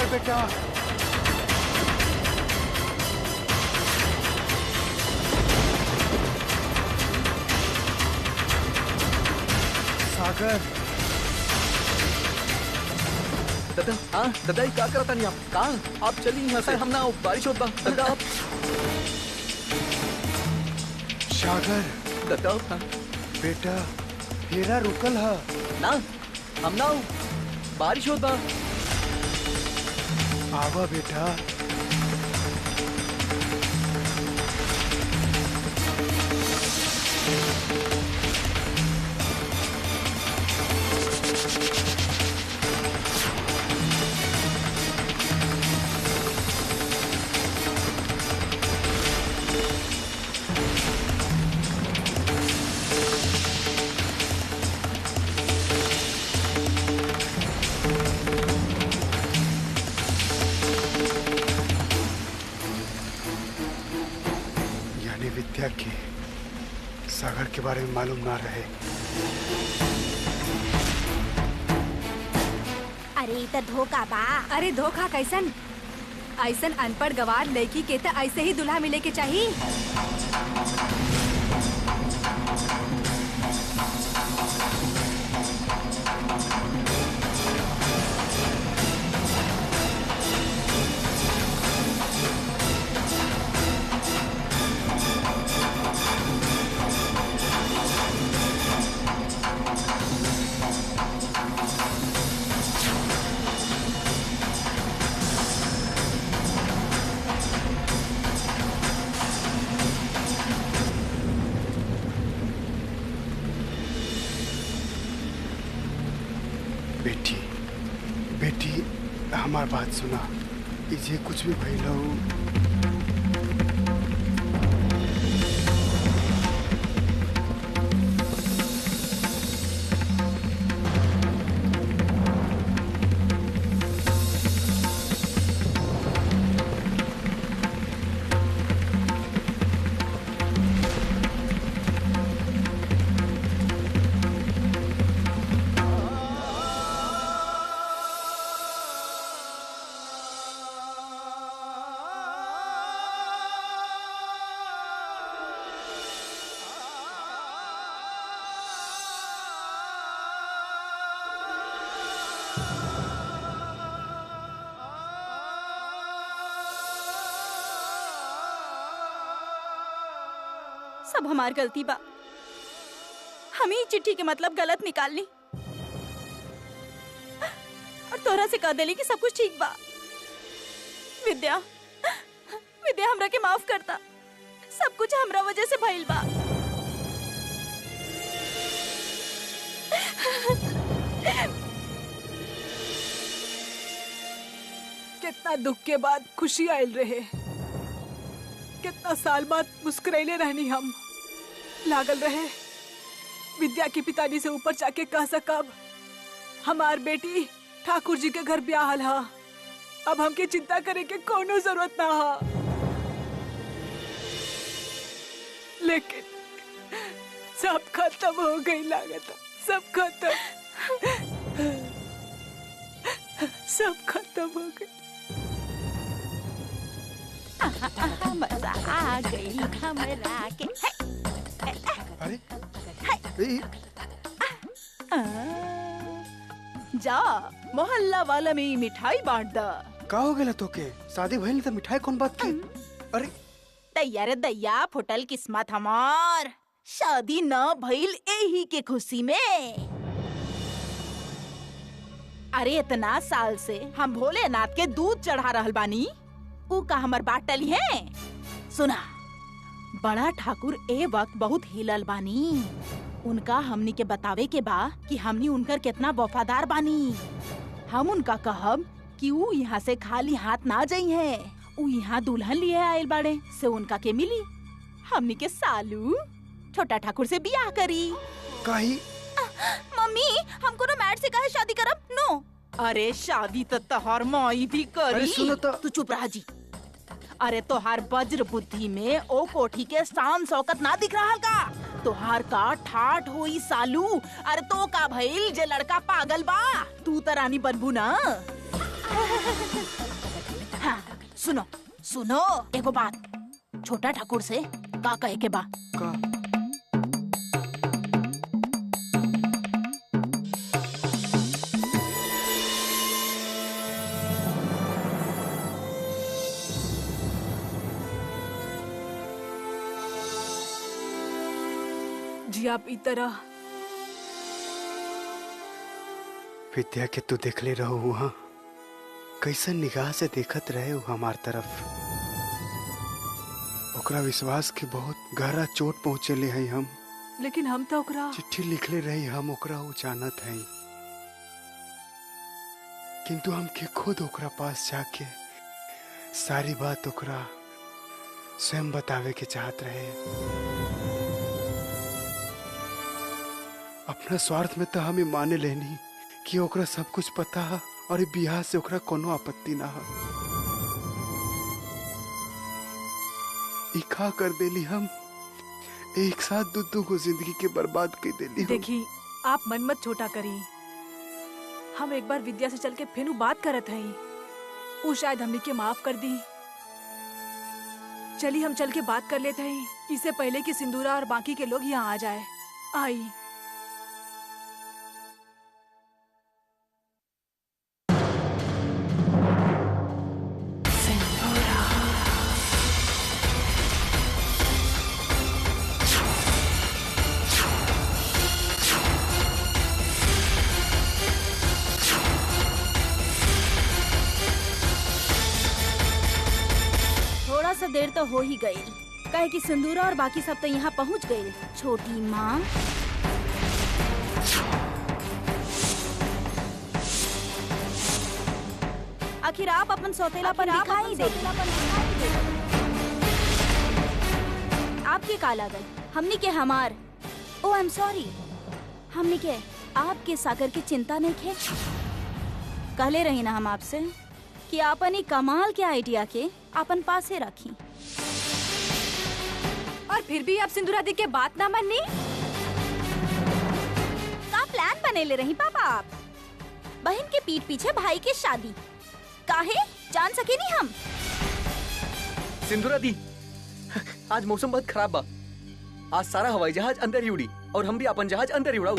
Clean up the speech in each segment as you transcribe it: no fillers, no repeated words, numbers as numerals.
सागर बेटा, सागर। दादा, हाँ दादा, ये क्या करता नहीं आप? कहाँ आप चलिए यहाँ से, हम ना बारिश होता दादा। आप सागर दादा, हाँ बेटा, फेरा रुकल है ना, हम ना बारिश होता। आवा बेटा। विद्या के सागर के बारे में मालूम ना रहे। अरे त धोखा बा। अरे धोखा कैसन? ऐसन अनपढ़ गवार लड़की के त ऐसे ही दुल्हा मिले के चाहिए। बेटी, बेटी हमार बात सुना। इसे कुछ भी भइल हो, सब हमार गलती बा। हम ही चिट्ठी के मतलब गलत निकाल ली और तोरा से कह देली कि सब कुछ ठीक बा। विद्या, विद्या हमरा के माफ करता। सब कुछ हमरा वजह से भइल बा। कितना दुख के बाद खुशी आयल रहे। कितना साल बाद मुस्कुराइले रहनी हम। लागल रहे विद्या के पिताजी से ऊपर जाके कह सकब हमार बेटी ठाकुर जी के घर ब्याहल हा। अब हमके चिंता करे के कोनो जरूरत ना हा। लेकिन सब खत्म हो गई लागत। सब खत्म, सब खत्म हो गई। मजा आ गई हमरा के। अरे जा मोहल्ला वाला में मिठाई बांट दा। का हो गया तोके? शादी भइल त मिठाई कौन बात की? अरे दैया रे दैया, फुटल किस्मत हमार। शादी न भइल एही के खुशी में। अरे इतना साल से हम भोलेनाथ के दूध चढ़ा रहल बानी, ऊ का हमर बाटली है। सुना, बड़ा ठाकुर ए वक्त बहुत हिलल बानी। उनका हमनी के बतावे के बा कि हमनी उनकर कितना वफादार बानी। हम उनका कहब कि ऊ यहाँ से खाली हाथ ना जाई है। ऊ यहाँ दुल्हन लिए आयल बाड़े से उनका के मिली। हमनी के सालू छोटा ठाकुर से बियाह करी। काहे? मम्मी, हमको ना मैट से काहे शादी करब? नो। अरे शादी तो तोहार माई भी करी। अरे सुनो तो। तू चुप रहा जी। अरे तोहार वज्र बुद्धि में ओ कोठी के शान शौकत ना दिख रहा का? तोहार का ठाठ होई सालू। अरे तो का भइल जे लड़का पागल बा? तू त रानी बनबू ना। हाँ, सुनो सुनो एगो बात, छोटा ठाकुर से का कहे के बा? का जी आप ई तरह विद्या के तू देखले रहो वहाँ कैसन निगाह से देखत रहे वो हमार तरफ। ओकरा विश्वास के बहुत गहरा चोट पहुँचेले हैं हम। लेकिन हम तो ओकरा चिट्ठी लिखले रही हम ओकरा वो जानत हैं, किंतु हमके खुद ओकरा पास जाके सारी बात ओकरा स्वयं बतावे के चाहत रहे। अपना स्वार्थ में तो हमें माने लेनी कि ओकरा सब कुछ पता है और ई बियाह से ओकरा कोनो आपत्ति ना है। ई का कर देली हम, एक साथ दू को जिंदगी के बर्बाद कर देली हम। देखी आप मन मत छोटा करी, हम एक बार विद्या से चल के फिर बात करत हई, वो शायद हमनी के माफ कर दी। चली हम चल के बात कर लेते हैं, इससे पहले कि सिंदूरा और बाकी के लोग यहाँ आ जाए। आई थोड़ा सा देर तो हो ही गई, काहे कि सिंदूरा और बाकी सब तो यहाँ पहुँच गए। छोटी माँ आखिर आप अपन सौतेलापन दिखाई दे। आपके का लागल हमनी के हमार ओ आई एम सॉरी, हमनी के आपके सागर की चिंता नहीं खे। कहले रही ना हम आपसे कि आपन ही कमाल के आइडिया के अपन पासे रखी, और फिर भी आप सिंदूरा दी के बात ना मानी। का प्लान बने ले रही पापा आप? बहन के पीठ पीछे भाई की शादी काहे जान सके नहीं हम? सिंदूरा दी, आज मौसम बहुत खराब बा। आज सारा हवाई जहाज अंदर ही उड़ी और हम भी अपन जहाज अंदर ही उड़ाऊ।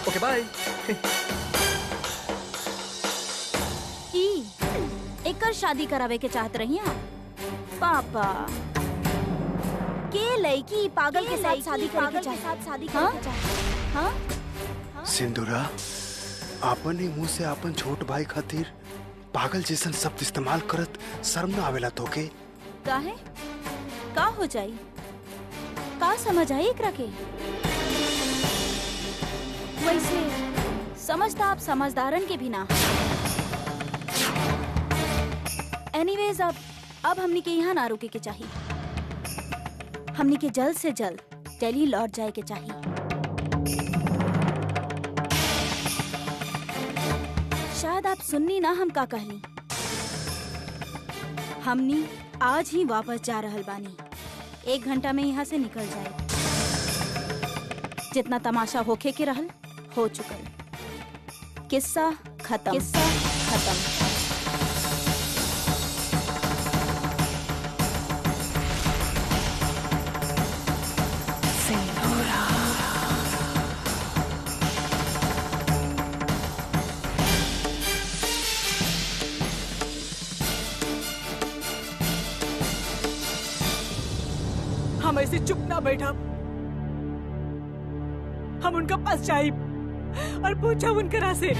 ओके बाय। एकर शादी करावे के चाहत रही आप? पापा के लड़की पागल के साथ शादी करे के चाहत? हाँ? सिंदूरा आपन ही मुंह से आपन छोट भाई खातिर पागल जैसन शब्द इस्तेमाल करत शर्म न आवेला तोके? काहे? का हो जाई? का समझ आई एकरा के? वैसे समझता आप समझदारन के भी ना। एनीवेज अब हमनी के यहाँ ना रुके के चाहिए, हमनी के जल्द से जल्द दिल्ली लौट जाए के चाहिए। शायद आप सुननी ना हम का कहली। हमनी आज ही वापस जा रहल बानी, 1 घंटा में यहाँ से निकल जाए। जितना तमाशा होखे के रहल हो चुकल, किस्सा खत्म। हम ऐसे चुप ना बैठा, हम उनका पास जाए और पूछा उनकरा से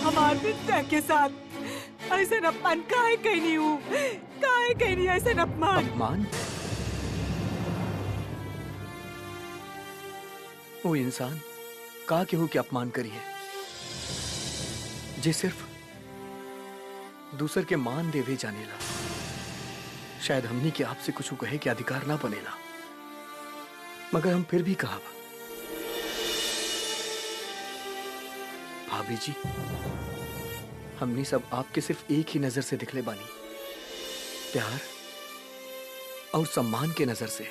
हमार विद्या के साथ ऐसे अपमान काहे कहनी हूँ, काहे कहनी ऐसे अपमान? अपमान? वो इंसान का केहू के अपमान करी है जे सिर्फ दूसर के मान देवे जानेला। शायद हमनी के आपसे कुछ कहे के अधिकार ना बनेला, मगर हम फिर भी कहा भाभी जी, हमनी सब आपके सिर्फ एक ही नजर से दिखले बानी, प्यार और सम्मान के नजर से।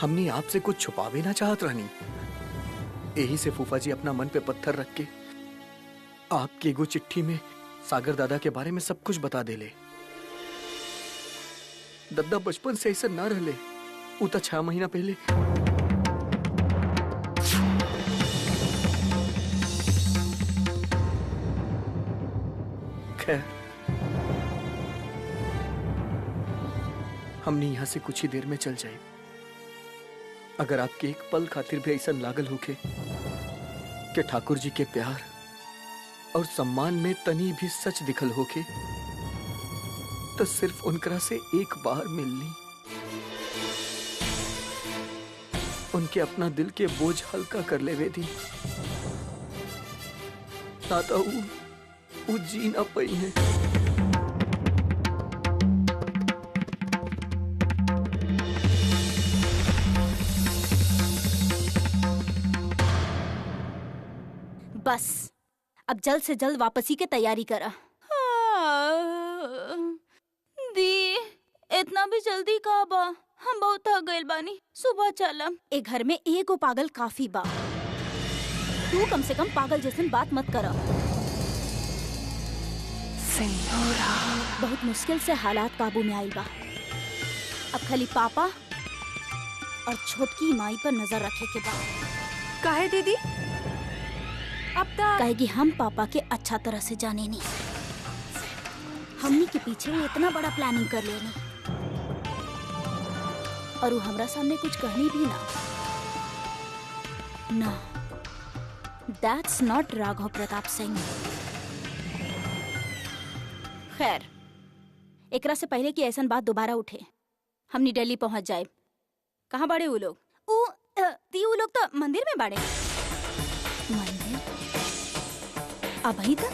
हमने आपसे कुछ छुपावे ना चाहत रहनी। यही से फूफा जी अपना मन पे पत्थर रख के आपकी एगो चिट्ठी में सागर दादा के बारे में सब कुछ बता देले। दद्दा बचपन से ऐसा ना रहले, उ तो 6 महीना पहले खैर हमने यहाँ से कुछ ही देर में चल जाए। अगर आपके एक पल खातिर भी ऐसा लागल होके कि ठाकुर जी के प्यार और सम्मान में तनी भी सच दिखल होके, तो सिर्फ उनकरा से एक बार मिलनी, उनके अपना दिल के बोझ हल्का कर लेवे दी। ना तो वो जी ना पाई है। बस अब जल्द से जल्द वापसी की तैयारी करा। दी इतना भी जल्दी का बा, हम बहुत थक गइल बानी, सुबह चलम। ए घर में एगो पागल काफी बा, तू कम से कम पागल जैसन बात मत करा। बहुत मुश्किल से हालात काबू में आइल बा। अब खाली पापा और छोटकी माई पर नजर रखे के बा। काहे दीदी? अब तक कहेगी हम पापा के अच्छा तरह से जाने नहीं, हमनी के पीछे वो इतना बड़ा प्लानिंग कर लेनी और वो हमरा सामने कुछ कहनी भी ना। ना, दैट्स नॉट राघव प्रताप सिंह। खैर, एकरा से पहले कि ऐसा बात दोबारा उठे, हमनी दिल्ली पहुंच जाए। कहाँ बाड़े वो लोग? वो लोग तो मंदिर में बाड़े। मंदिर? अभी तक?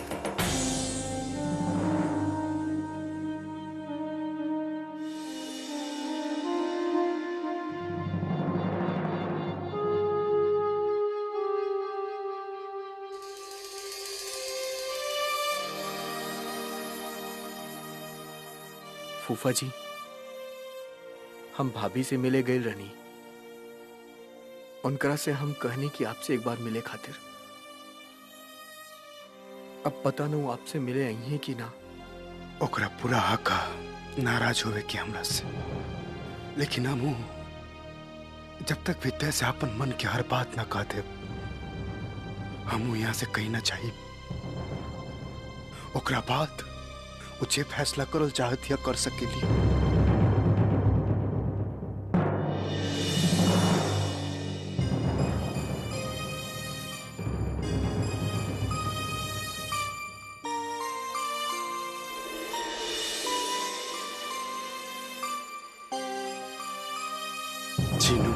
फूफा जी, हम भाभी से मिले गए रहनी, उनकरा से हम कहने की आपसे एक बार मिले खातिर। अब पता न वो आपसे मिले आई हैं कि ना। ओकरा पूरा हक नाराज होवे के हमरा से, लेकिन हम जब तक विद्या से अपन मन की हर बात ना कह दे, हम यहाँ से कहीं ना चाहिए। ओकरा बाद वो जे फैसला करल चाहत या कर सकेली। चीनू,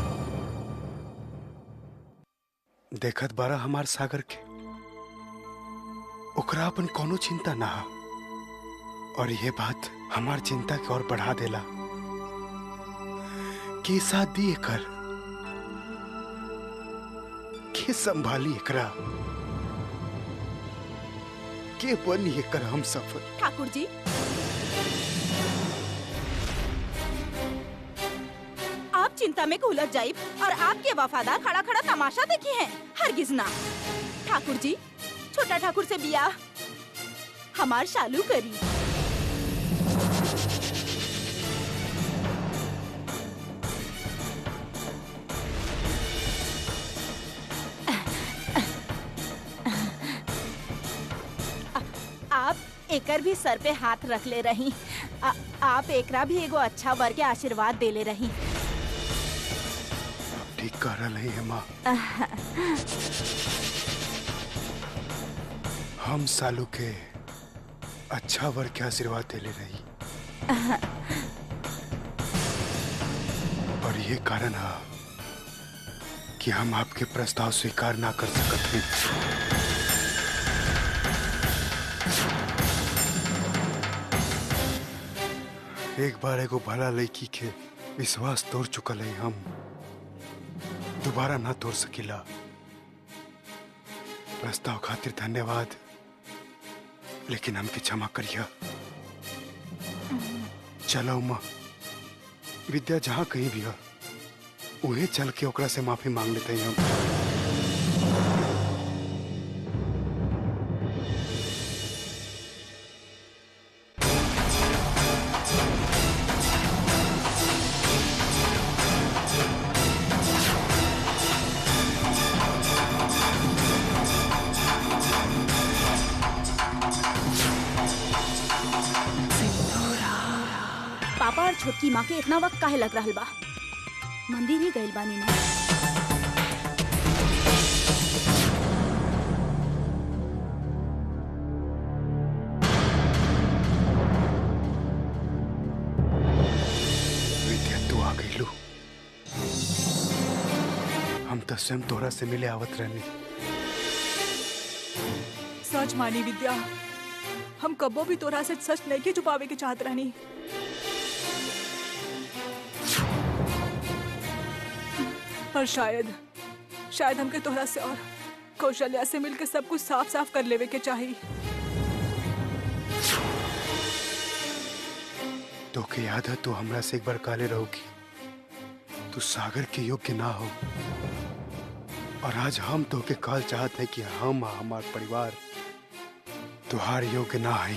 देखत बारा हमार सागर के, ओकरा अपन कोनो चिंता ना हा, और ये बात हमार चिंता के और बढ़ा देला के साथ दिए कर के संभाली एकरा के बनी कर हम सफल। ठाकुर जी, आप चिंता में उलझ जाइब और आपके वफादार खड़ा खड़ा तमाशा देखी हैं। हरगिज ना। ठाकुर जी, छोटा ठाकुर से बियाह हमार शालू करी। आप एकर भी सर पे हाथ रख ले रही। आप एकरा भी एगो अच्छा वर के आशीर्वाद दे ले रही। ठीक कह रही है माँ। हम सालू के अच्छा वर के आशीर्वाद दे ले रही, और ये कारण है कि हम आपके प्रस्ताव स्वीकार ना कर सकते हैं। एक बार एगो भला लड़की के विश्वास तोड़ चुकल है, हम दोबारा ना तोड़ सकीला। प्रस्ताव खातिर धन्यवाद, लेकिन हमके क्षमा करिया। चलो माँ, विद्या जहाँ कहीं भी हो उहे चल के ओकरा से माफी मांग लेते हैं हम। पापा और छोटकी माँ के इतना वक्त काहे लग रहल बा? मंदिर ही गइल बानी ना। विद्या तू आ गई लू। हम तो स्वयं तोरा से मिले आवत रहनी। सच मानी विद्या, हम कब्बो भी तोरा से सच नहीं के छुपावे के चाहत रहनी। पर शायद हमके तोहरा से और कौशल्या से मिलकर सब कुछ साफ साफ कर लेवे के चाहिए। तो के याद है तू हमरा से एक बार काले रहोगी, तू सागर के योग्य ना हो। और आज हम तो के काल चाहते हैं कि हम हमार परिवार तुहार योग्य ना है।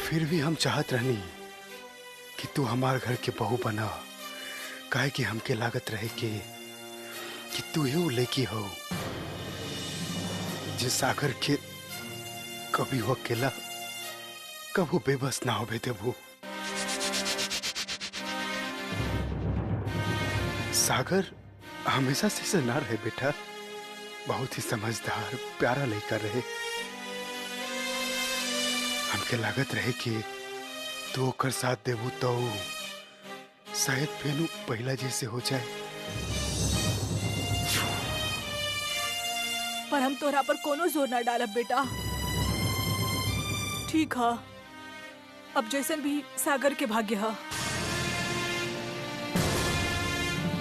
फिर भी हम चाहत रहनी कि तू हमार घर के बहू बना, काहे कि हमके लागत रहे कि तू ही वो लेकी हो जिस सागर के कभी वो अकेला कभी बेबस ना हो देबू। सागर हमेशा से ना रहे बेटा, बहुत ही समझदार प्यारा लड़का रहे। हमके लागत रहे कि तू ओकर साथ देबू तो शायद फेनू पहला जैसे हो जाए। पर हम तोरा पर कोनो जोर ना डालब बेटा। ठीक है, अब जैसन भी सागर के भाग्य है।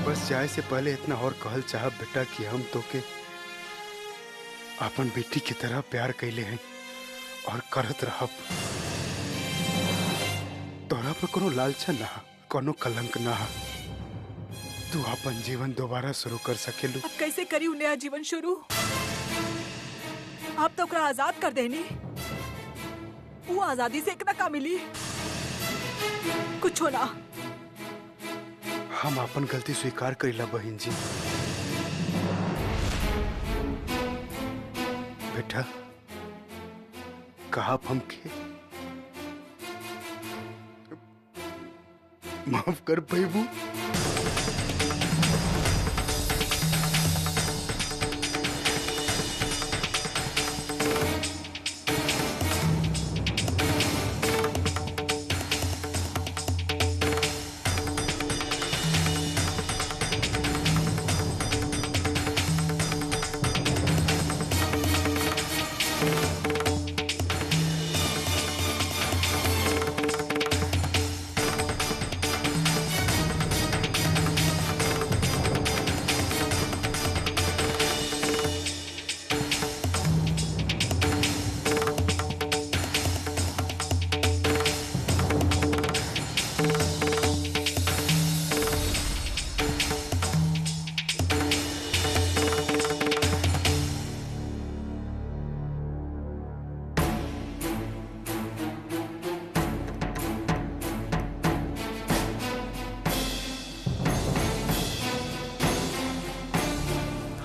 बस जाए से पहले इतना और कहल चाहब बेटा कि हम तो के अपन बेटी की तरह प्यार कैले हैं और करत रहब। तोरा पर कोनो लालचा ना, कोनो कलंक ना। तू अपन जीवन दोबारा शुरू कर सकेलू। अब कैसे करी नया जीवन शुरू? आप तो ओकरा आजाद कर देनी। वो आजादी से इतना का मिली? कुछ हो ना। हम अपन गलती स्वीकार करीला बहन जी। बेटा कहा हमके माफ कर पैबू।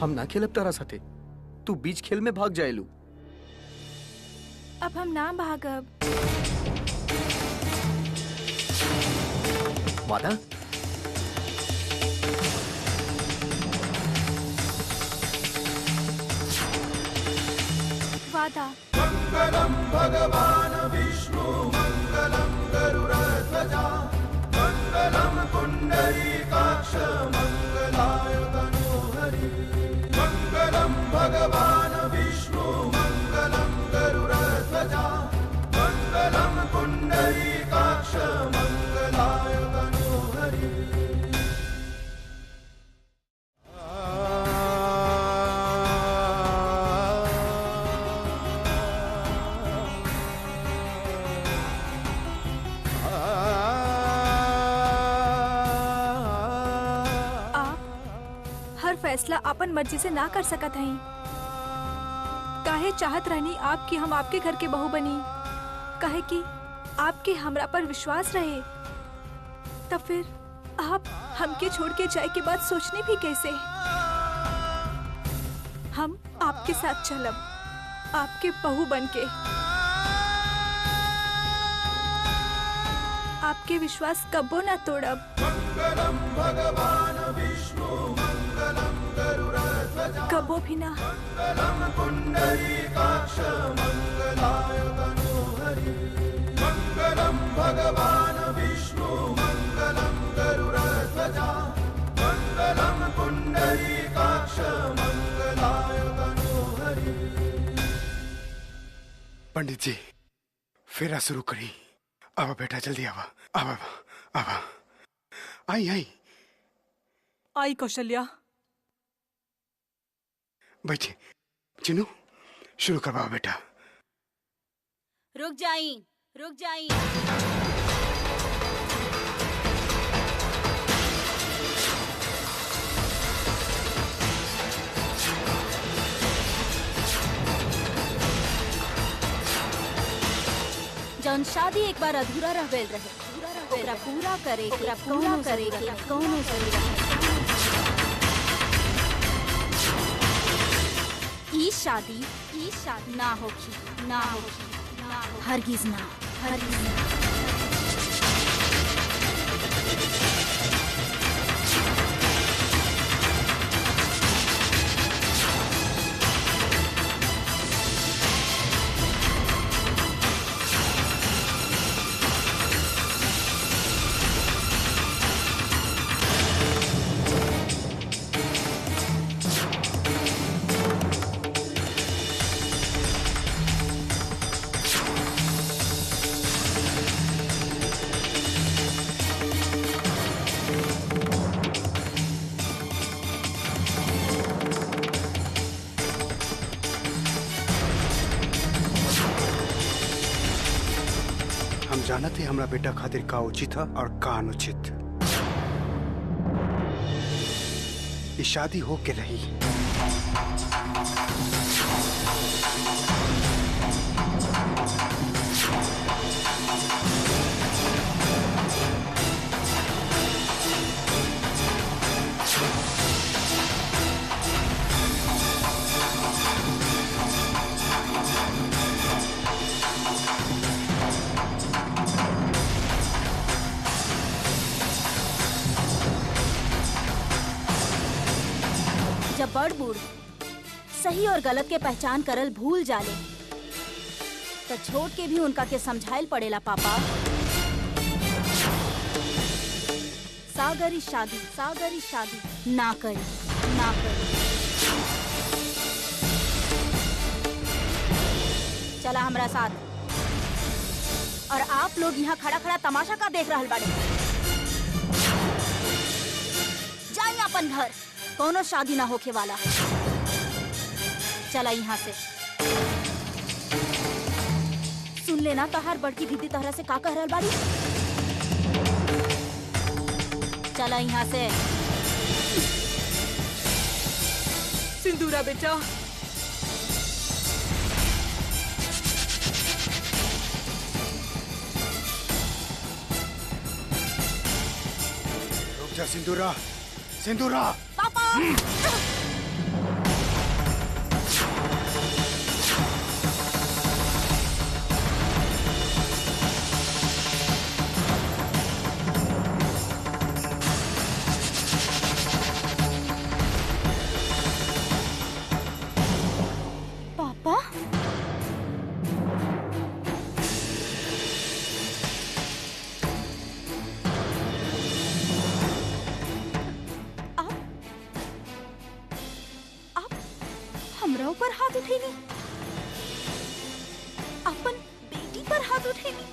हम ना खेलब तारा साथे, तू बीच खेल में भाग जाएलू। अब हम ना भागब। वादा? वादा। मंगलम भगवान विष्णु मंगलम गरुड़ध्वजा मंगलम पुंडरीकाक्ष मंगलाय तनोहरि। मंगलम भगवान विष्णु मंगलम गरुड़ध्वजा मंगलम पुंडरीकाक्ष मंगलाय तनोहरि। फैसला अपन मर्जी से ना कर सकत हई। काहे चाहत रहनी आप कि हम आपके घर के बहू बनी, काहे कि आपके हमरा पर विश्वास रहे। तब फिर आप हमके छोड़ के जाए के बाद सोचने भी कैसे। हम आपके साथ चलब, आपके बहू बनके। आपके विश्वास कबो ना तोड़ब। मंगलम भगवान विष्णु मंगलम गरुड़ध्वजा कबो भी ना। मंगलम पुंडरीकाक्ष मंगलाय तनोहरि मंगलम भगवान विष्णु मंगलम गरुड़ध्वजा मंगलम पुंडरीकाक्ष मंगलाय तनोहरि। पंडित जी फेरा शुरू करी। आवा बेटा जल्दी आवा आवा आवा। आई आई आई कौशल्या। बैठे। चिनू शुरू करवाओ बेटा। रुक जाई, रुक जाई। जौन शादी एक बार अधूरा रह गइल रहे, ओकरा पूरा करे के कौनो जरूरत नहीं। ई शादी ना होखी, हरगिज ना। हम जानत ही हमरा बेटा खातिर का उचित है और का अनुचित। ये शादी हो के रही। जब बड़ बूढ़ सही और गलत के पहचान करल भूल जाले तो छोट के भी उनका के समझाइल पड़ेला पापा। सागरी शादी ना करी। चला हमरा साथ। और आप लोग यहाँ खड़ा खड़ा तमाशा का देख रहल बाड़े। जाइए अपन घर, कोनो शादी ना होके वाला। चला यहाँ से। सुन लेना तहार बड़की दीदी तहरा से का कह रहल बाड़ी। चला यहाँ से। सिंदूरा बेटा, रुक जा सिंदूरा। सिंदूरा पापा। पापा हमरा ऊपर हाथ उठेनी, अपन बेटी पर हाथ उठेनी,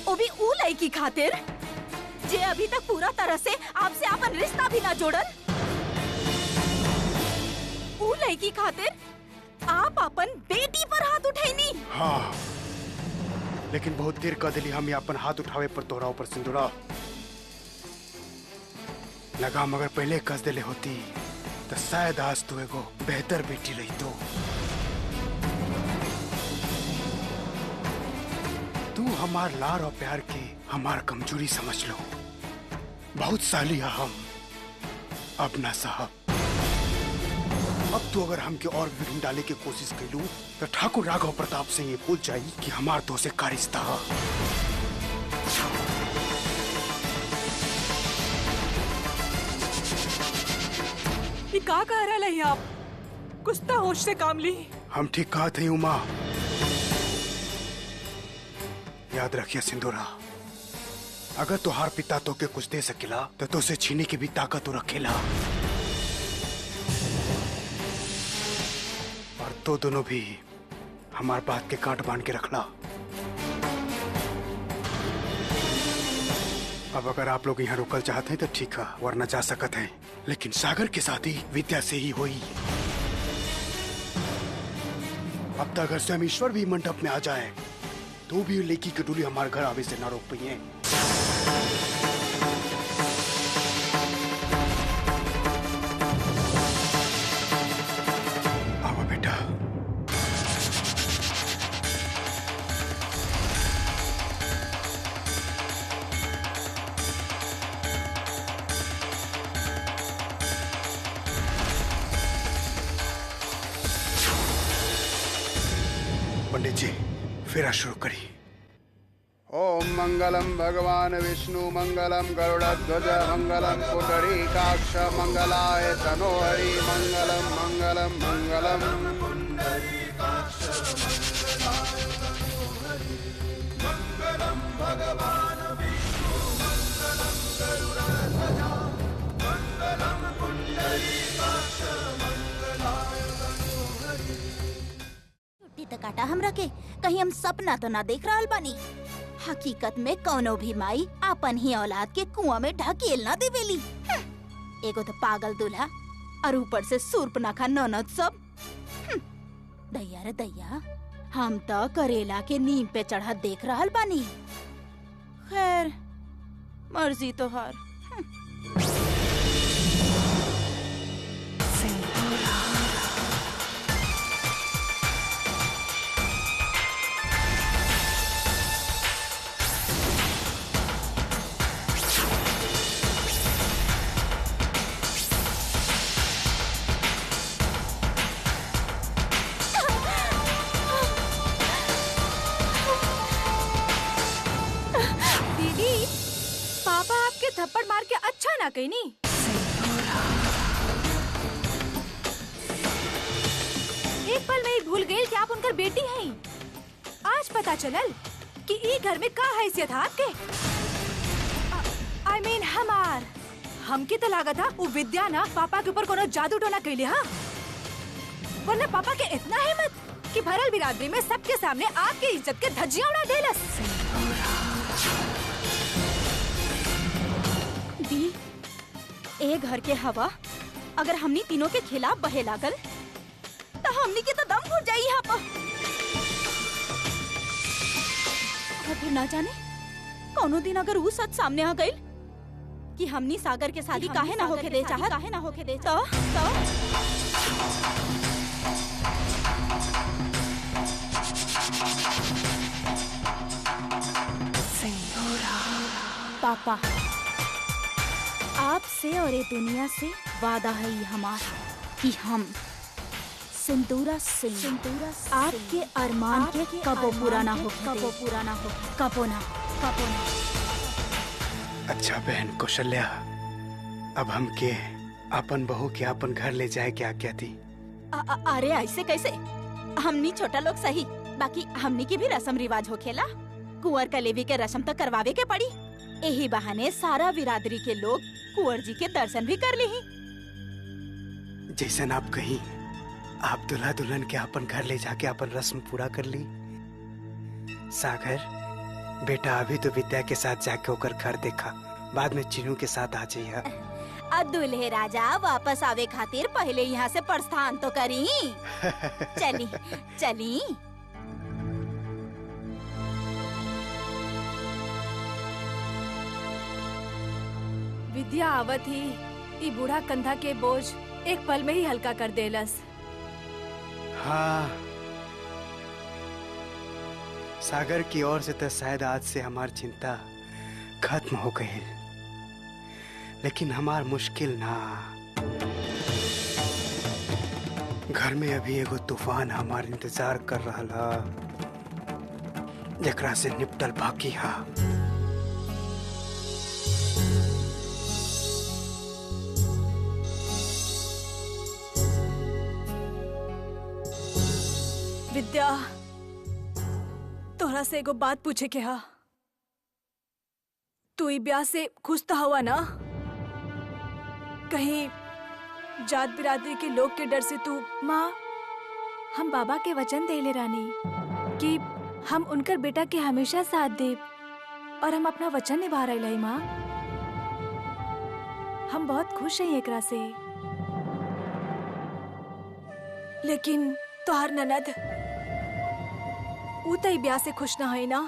ओबी ऊ लड़की खातिर जे अभी तक पूरा तरह से आपसे अपन रिश्ता भी ना जोड़ल। ऊ लड़की खातिर आप अपन बेटी पर हाथ उठेनी। हाँ, लेकिन बहुत देर कर दिली हम अपन हाथ उठावे पर तोहरा ऊपर सिंदूरा। लगाम अगर पहले कस दिले होती तो शायद आज तू एगो बेहतर बेटी रही। तू हमार लार और प्यार के हमार कमजोरी समझ लो। बहुत साली है हम, अब ना साहब। अब तू अगर हमके और विघ्न डाले की कोशिश कैलू तो ठाकुर राघव प्रताप से ये भूल जाई कि हमार तो से का रिश्ता है। ये का कह रहा है आप? कुछ तो होश से काम ली। हम ठीक कहा थे उमा। याद रखिए सिंदूरा, अगर तुहार पिता तो के कुछ दे सकेला तो तुझसे छीने की भी ताकत तो रखेला। और तो दोनों भी हमार बात के कांट बांध के रखला। अब अगर आप लोग यहाँ रुकल चाहते हैं तो ठीक है, वरना जा सकते हैं, लेकिन सागर की शादी विद्या से ही हुई। अब तक अगर स्वयं ईश्वर भी मंडप में आ जाए तो भी लेकी की डोली हमारे घर आवे से ना रोक पाई है। आओ बेटा। पंडित जी फेरा शुरू करी। ओम मंगलम भगवान विष्णु मंगलम गरुड़ध्वज मंगलम पुंडरीकाक्ष मंगलाय तनोहरि मंगलम मंगलम मंगलम मंगलम भगवान विष्णु मंगलम गरुड़ध्वज मंगलम पुंडरीकाक्ष मंगलाय तनोहरि। छुट्टी तक काटा हमरा के, कहीं हम सपना तो ना देख रहल बानी। हकीकत में कौनो भी माई अपन ही औलाद के कुआं में ढकेल ना देवेली। एगो तो पागल दूल्हा और ऊपर से सूर्पनखा ननद सब। दैया रे दैया, हम तो करेला के नीम पे चढ़ा देख रहल बानी। खैर मर्जी तो हार। थप्पड़ मार के अच्छा ना कहीं नहीं। एक पल में ही भूल गई कि आप उनकर बेटी हैं। आज पता चलल कि ई घर में का हैसियत है आपके। I mean हमार हमके तो लागत था वो विद्या ना पापा के ऊपर कोनो जादू टोना कैले। हाँ, वरना पापा के इतना हिम्मत कि भरल बिरादरी में सबके सामने आपके इज्जत के धज्जियां उड़ा देलस। दी, ए घर के हवा अगर हमनी तीनों के खिलाफ बहे लागल तो हमनी के तो दम घुट जाई यहाँ पर। और फिर ना जाने कौनो दिन अगर वो सच सामने आ गई कि हमनी सागर के शादी काहे ना होके दे चाहत तो पापा, आपसे और ये दुनिया से वादा है ये हमारा कि हम सिंदूरा सिंह आपके अरमान के कबो पूरा ना हो, कबो ना। अच्छा बहन कौशल्या, अब हमके अपन बहू के अपन घर ले जाए क्या क्या थी? अरे ऐसे कैसे? हमनी छोटा लोग सही, बाकी हमनी की भी रस्म रिवाज हो खेला। कुंवर कलेवी के रस्म तो करवावे के पड़ी। यही बहाने सारा बिरादरी के लोग कुंवर जी के दर्शन भी कर ली। जैसन आप कहीं, आप दुल्हा दुल्हन के अपन घर ले जाके अपन रस्म पूरा कर ली। सागर बेटा अभी तो विद्या के साथ जाके होकर घर देखा, बाद में चिन्नू के साथ आ जाइए। अब दूल्हे राजा वापस आवे खातिर पहले यहाँ से प्रस्थान तो करी। चली। विद्या आवत ही ई बूढ़ा कंधा के बोझ एक पल में ही हल्का कर देलस। हाँ, सागर की ओर से तो शायद आज से हमार चिंता खत्म हो गई, लेकिन हमार मुश्किल ना। घर में अभी एगो तूफान हमार इंतजार कर रहा, जकरा से निपटल बाकी हा। विद्या, तोहरा से एगो बात पूछे के हा। तू ई ब्याह से खुश तो हुआ ना? कहीं जात बिरादरी के लोग के डर से तू? माँ, हम बाबा के वचन देले रानी कि हम उनकर बेटा के हमेशा साथ देब, और हम अपना वचन निभा रहे लाई माँ। हम बहुत खुश हैं एकरा से। लेकिन तोहार ननद ऊ तई ब्याह से खुश ना है ना?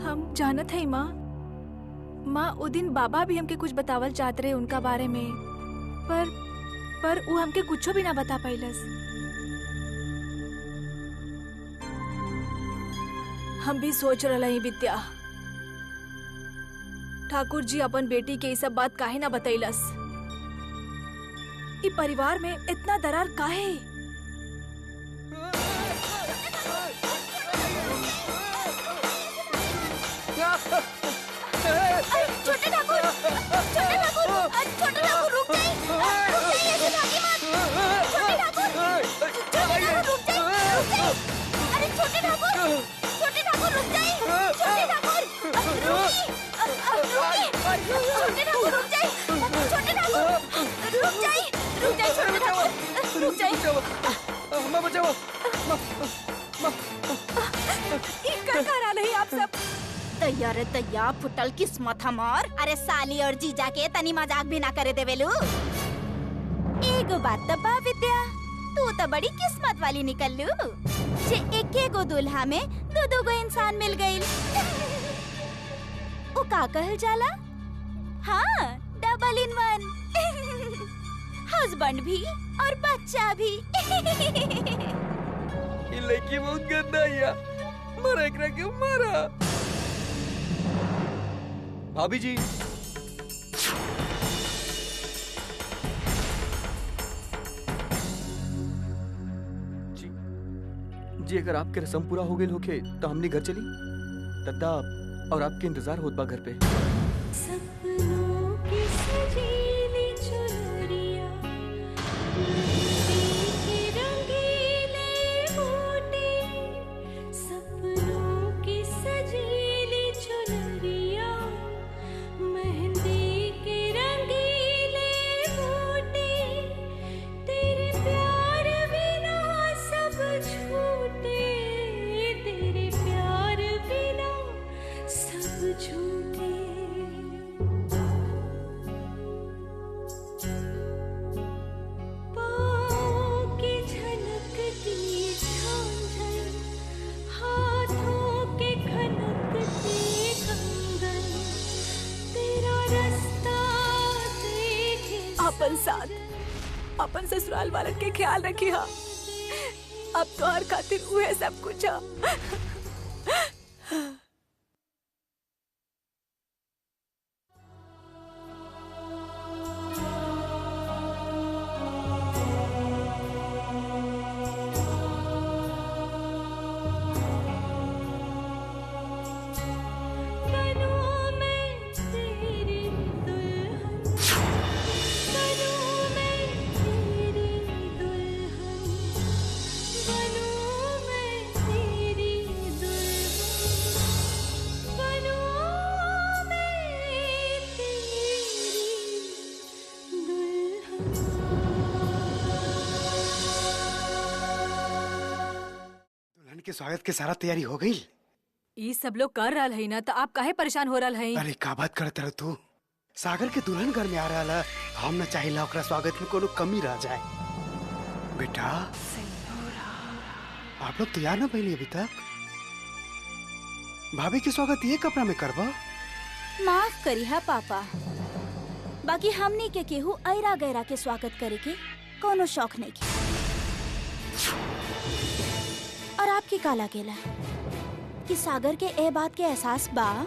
हम जानत है माँ। माँ, उ दिन बाबा भी हमके कुछ बतावल चाहत रहे उनका बारे में, पर उ हमके कुछो भी ना बता पाइलस। हम भी सोच रहे हैं विद्या, ठाकुर जी अपन बेटी के ये सब बात काहे ना बतैलस? ई परिवार में इतना दरार काहे? छोटे ठाकुर, छोटे ठाकुर, छोटे ठाकुर रुक जाइए, ऐसे भागी मत। छोटे ठाकुर, रुक जाइए। अरे छोटे ठाकुर रुक जाइए। छोटे ठाकुर, छोटे ठाकुर रुक जाइए। छोटे ठाकुर रुक जाइए। छोटे ठाकुर रुक जाइए। माँ बचाओ। क्या करा नहीं आप सब? तैयार फुटल किस्मत हमार। अरे साली और जीजा के तनी मजाक भी ना करे देवेलू। एगो बात तो बा विद्या, तू तो बड़ी किस्मत वाली निकललू जे एके गो दुल्हा में दो गो इंसान मिल गइल। ओ का कहल जाला? हाँ, डबल इन वन। हस्बैंड भी और बच्चा भी। ये लड़की बहुत गंदा है, मारा एकरा के मारा। भाभी जी, जी अगर आपके रस्म पूरा हो गई होके तो हमने घर चली। दद्दा और आपके इंतजार होत बा घर पे। सपनों की सजीली चुनरिया, मेहंदी के रंगीले बूटे। सपनों की सजीली चुनरिया, मेहंदी के रंगीले बूटे। तेरे प्यार बिना सब झूठे, तेरे प्यार बिना सब झूठे। पाँव की झनकती झांझर, हाथों के खनकते कंगन। तेरा रास्ता देखे अपन साथ अपन ससुराल वालन के ख्याल रखी हा। अब तो हर खातिर उहे सब कुछ हा। बनूं मैं तेरी दुल्हन, बनूं मैं तेरी दुल्हन, बनूं मैं तेरी दुल्हन, बनूं मैं तेरी दुल्हन के स्वागत के सारा तैयारी हो गई। ये सब लोग कर रहा है ना, तो आप काहे परेशान हो रहा है? अरे का बात करत रह तू? सागर के दुल्हन घर में आ रहा, हम न चाहिए ओकरा स्वागत में कोनो कमी रह जाए। बेटा, आप लोग तैयार ना पहले अभी तक? भाभी के स्वागत ये कपड़ा में करबा? माफ करी है पापा, बाकी हमनी के केहू ऐरा गैरा के स्वागत करे के कोनो शौक नहीं के। और आपकी का लागेला कि सागर के ए बात के एहसास बा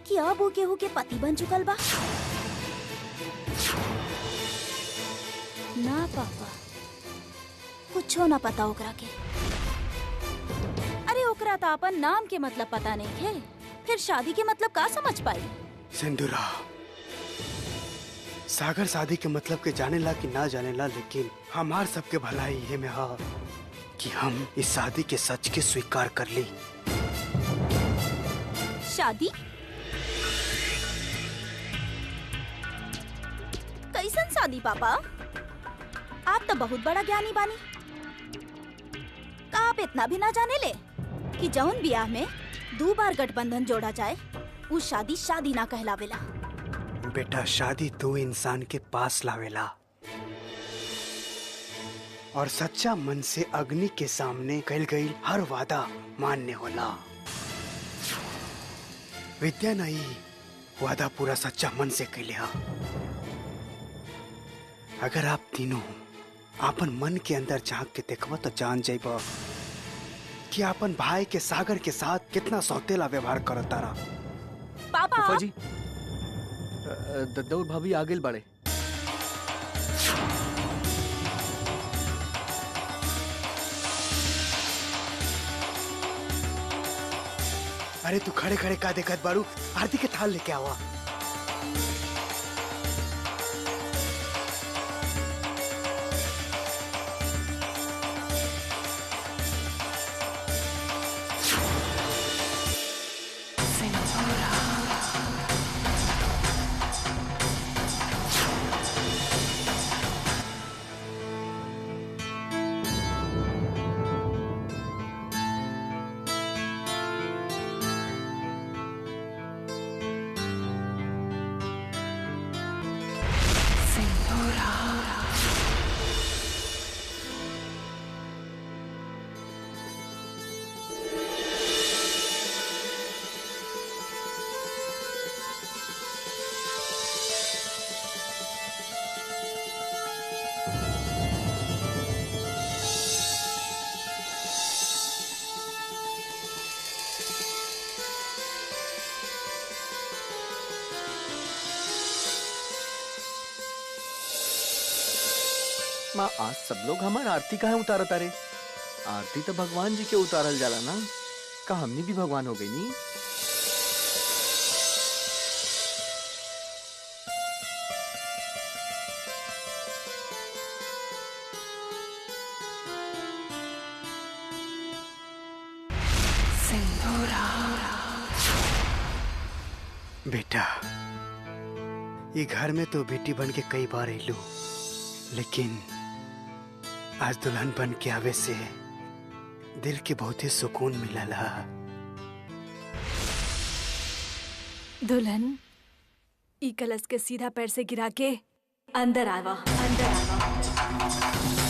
कि अब वो केहू के पति बन चुकल बा? ना पापा, कुछो ना पता ओकरा के। अरे ओकरा तो अपन नाम के मतलब पता नहीं है, फिर शादी के मतलब का समझ पाई? सिंदूरा, सागर शादी के मतलब के जानेला कि ना जानेला, लेकिन हमार सबके भलाई ये में हा कि हम इस शादी के सच के स्वीकार कर ली। शादी? कैसन शादी पापा? आप तो बहुत बड़ा ज्ञानी बानी। का आप इतना भी ना जाने ले कि जौन ब्याह में 2 बार गठबंधन जोड़ा जाए वो शादी शादी ना कहलावेला। बेटा, शादी 2 इंसान के पास लावेला और सच्चा मन से अग्नि के सामने कल गई हर वादा मान्य होला। विद्या नहीं, वादा पूरा सच्चा मन से कैले हा। अगर आप तीनों आपन मन के अंदर झांक के देखबा तो जान जाइबा कि आपन भाई के सागर के साथ कितना सौतेला व्यवहार करता रहा। पापा फूफा जी, दौड़ भाभी आगे बढ़े। अरे तू खड़े खड़े का देखत बारू? आरती के थाल लेके आवा। माँ, आज सब लोग हमार आरती काहे उतारता रे? आरती तो भगवान जी के उतारल जाला ना। का हमनी भी भगवान हो गई नी? बेटा, ये घर में तो बेटी बन के कई बार एलू, लेकिन आज दुल्हन बन के आवे से दिल के बहुत ही सुकून मिलला। दुल्हन, ई कलश के सीधा पैर से गिरा के अंदर आवा, अंदर आवा।